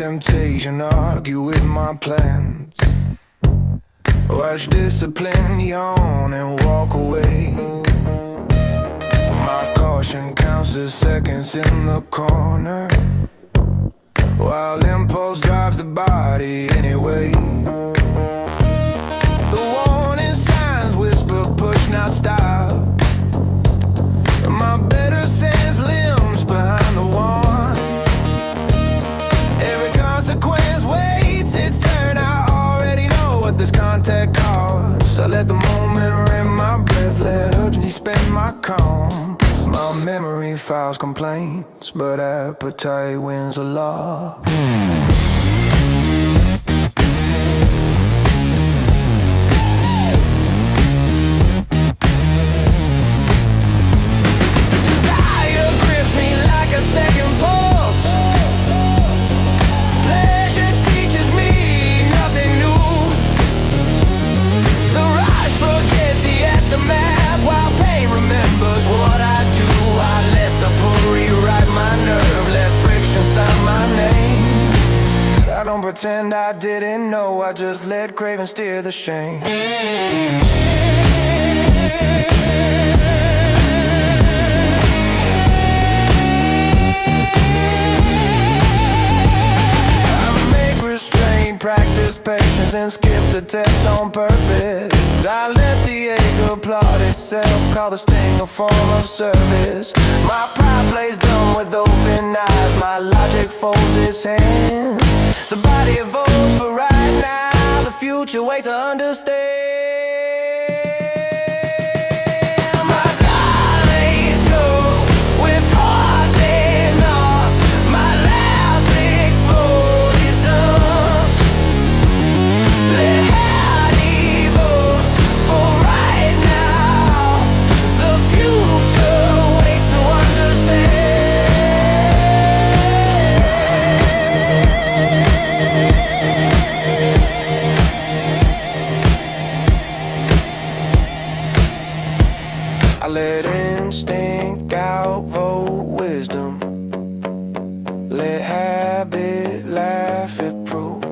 temptation to argue with my plans. Watch discipline yawn and walk away. My caution counts as seconds in the corner, while impulse drives the body anyway. The warning signs whisper, push, not stop. My better sense limps behind the wand. Every consequence waits its turn. I already know what this contact costs. I let the moment rim my breath, let urgency spend my calm. My memory files complaints, but appetite wins a law. Desire grips me like a second pulse. Pleasure teaches me nothing new. The rush forgets the aftermath, while pain remembers what I do. I let the pull rewrite my nerve, let friction sign my name. I don't pretend I didn't know, I just let craving steer the shame. I make restraint, practice patience, and skip the test on purpose. I let the ache applaud itself, call the sting a form of service. My pride plays dumb with open eyes, my logic folds its hands. The body evolves for right now, the future waits to understand. My eyes go with heart they lost, my laughing for results. Let heart evolve for right now, the future waits to understand. I let instinct outvote wisdom, let habit laugh at proof.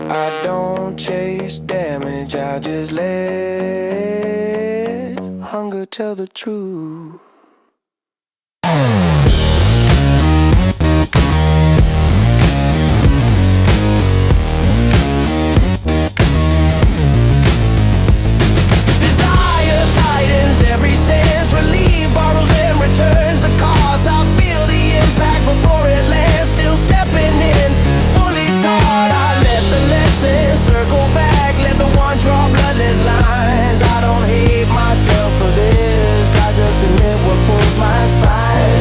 I don't chase damage, I just let hunger tell the truth. Desire tightens every sense, relief borrows and returns the cost. I feel the impact before it lands, still stepping in, fully taught. I let the lessons circle back, let the one draw bloodless lines. I don't hate myself for this, I just admit what pulls my spine.